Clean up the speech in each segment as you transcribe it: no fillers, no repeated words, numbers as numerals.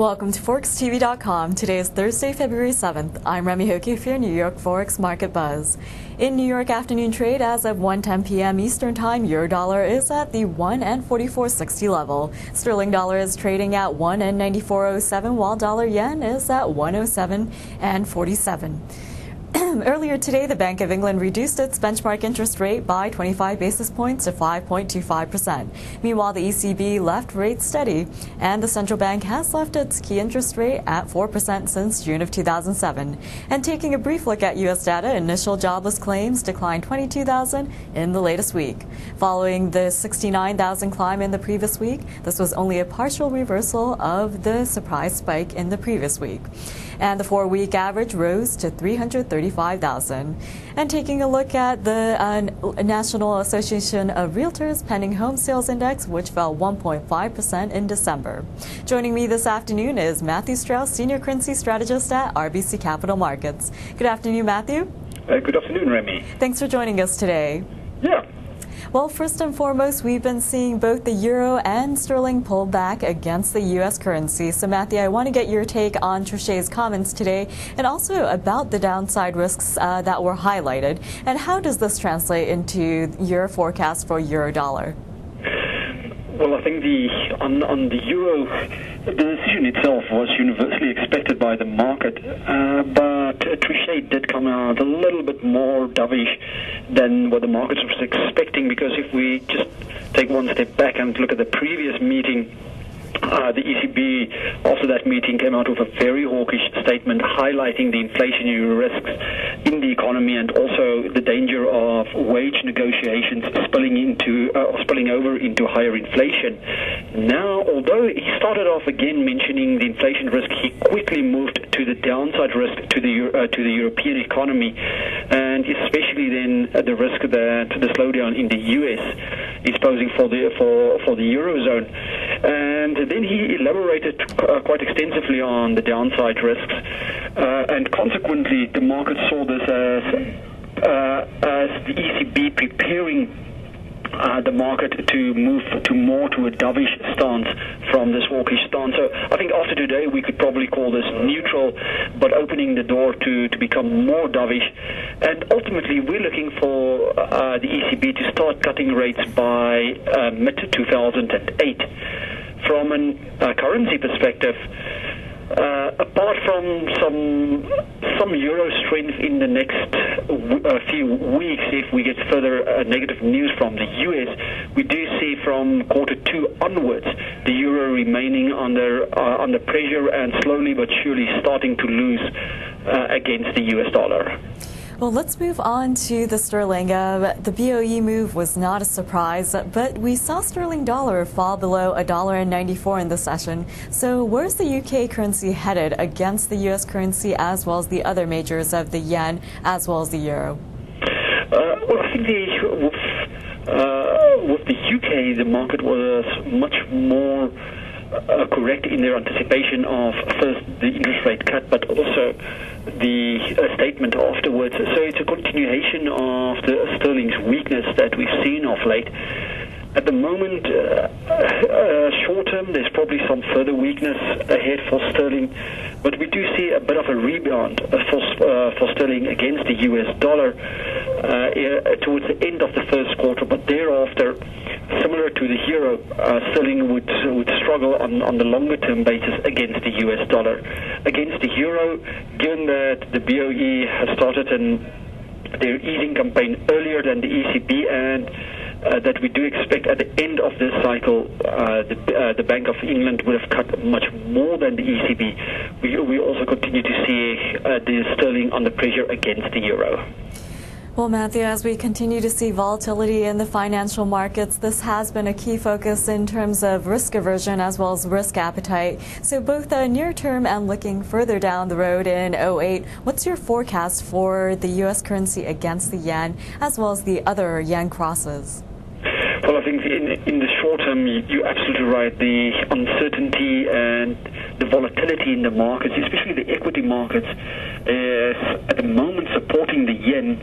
Welcome to ForexTV.com. Today is Thursday, February 7th. I'm Remy Hoki for your New York Forex Market Buzz. In New York afternoon trade as of 1:10 p.m. Eastern Time, Euro-dollar is at the 1.4460 level. Sterling dollar is trading at 1.9407, while dollar-yen is at 107.47. Earlier today, the Bank of England reduced its benchmark interest rate by 25 basis points to 5.25%. Meanwhile, the ECB left rates steady, and the central bank has left its key interest rate at 4% since June of 2007. And taking a brief look at U.S. data, initial jobless claims declined 22,000 in the latest week. Following the 69,000 climb in the previous week, this was only a partial reversal of the surprise spike in the previous week. And the 4-week average rose to 335,000. And taking a look at the National Association of Realtors pending home sales index, which fell 1.5% in December. Joining me this afternoon is Matthew Strauss, Senior Currency Strategist at RBC Capital Markets. Good afternoon, Matthew. Good afternoon, Remy. Thanks for joining us today. Yeah. Well, first and foremost, we've been seeing both the euro and sterling pull back against the U.S. currency. So, Matthew, I want to get your take on Trichet's comments today and also about the downside risks that were highlighted. And how does this translate into your forecast for euro-dollar? Well, I think on the euro, the decision itself was universally expected by the market, but Trichet did come out a little bit more dovish than what the market was expecting, because if we just take one step back and look at the previous meeting, the ECB, after that meeting, came out with a very hawkish statement highlighting the inflationary risks in the economy and also the danger of wage negotiations spilling over into higher inflation. Now, although he started off again mentioning the inflation risk, he quickly moved to the downside risk to the European economy, and especially then the risk that the slowdown in the US is posing for the eurozone. And then he elaborated quite extensively on the downside risks, and consequently the market saw this as the ECB preparing the market to move to a dovish stance from this hawkish stance. So I think after today we could probably call this neutral, but opening the door to become more dovish. And ultimately we're looking for the ECB to start cutting rates by mid-2008. From a currency perspective, apart from some euro strength in the next few weeks, if we get further negative news from the US, we do see from Q2 onwards the euro remaining under pressure and slowly but surely starting to lose against the US dollar. Well, let's move on to the sterling. The BoE move was not a surprise, but we saw sterling dollar fall below $1.94 in the session. So where's the UK currency headed against the US currency as well as the other majors of the yen as well as the euro? Well, I think with the UK, the market was much more correct in their anticipation of first the interest rate cut, but also the statement afterwards. So it's a continuation of the sterling's weakness that we've seen of late. At the moment, short term, there's probably some further weakness ahead for sterling, but we do see a bit of a rebound for sterling against the US dollar towards the end of the first quarter, but thereafter, similar to the euro, sterling would struggle on the longer term basis against the US dollar. Against the euro, given that the BoE has started their easing campaign earlier than the ECB, and that we do expect at the end of this cycle the Bank of England would have cut much more than the ECB. We also continue to see the sterling under pressure against the euro. Well, Matthew, as we continue to see volatility in the financial markets, this has been a key focus in terms of risk aversion as well as risk appetite. So both near term and looking further down the road in 2008, what's your forecast for the U.S. currency against the yen as well as the other yen crosses? Well, I think in the short term, you're absolutely right. The uncertainty and the volatility in the markets, especially the equity markets, is at the moment supporting the yen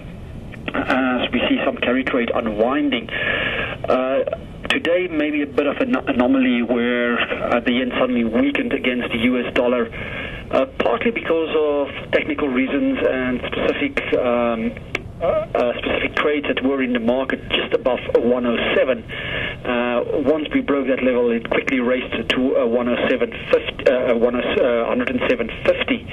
as we see some carry trade unwinding. To today maybe a bit of an anomaly where the yen suddenly weakened against the US dollar, partly because of technical reasons and specific trades that were in the market just above 107. Once we broke that level, it quickly raced to 107.50.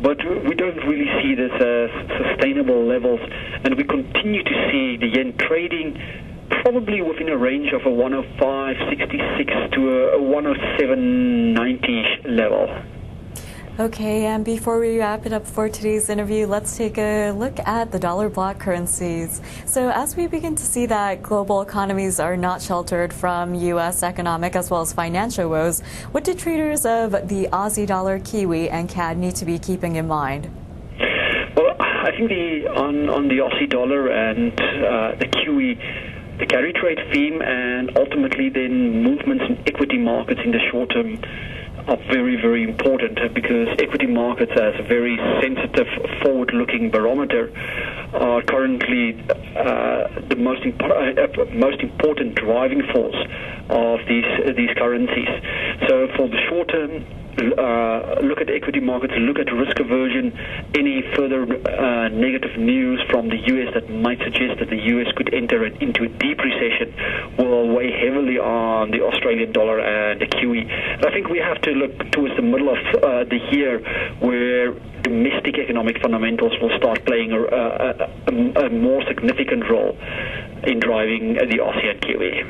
But we don't really see this as sustainable levels, and we continue to see the yen trading probably within a range of a 105.66 to a 107.90 level. Okay, and before we wrap it up for today's interview, let's take a look at the dollar block currencies. So as we begin to see that global economies are not sheltered from U.S. economic as well as financial woes, what do traders of the Aussie dollar, Kiwi, and CAD need to be keeping in mind? Well, I think on the Aussie dollar and the Kiwi, the carry trade theme and ultimately then movements in equity markets in the short term are very, very important, because equity markets, as a very sensitive, forward-looking barometer, are currently the most important driving force of these currencies. So for the short term, look at equity markets, look at risk aversion. Any further negative news from the US that might suggest that the US could enter into a deep recession will weigh heavily on the Australian dollar and the Kiwi. And I think we have to look towards the middle of the year, where domestic economic fundamentals will start playing a more significant role in driving the Aussie and Kiwi.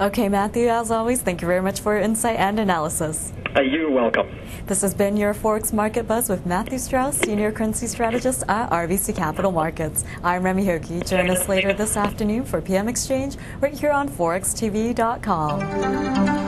Okay, Matthew, as always, thank you very much for your insight and analysis. You're welcome. This has been your Forex Market Buzz with Matthew Strauss, Senior Currency Strategist at RBC Capital Markets. I'm Remy Hokie. Join us later this afternoon for PM Exchange right here on ForexTV.com.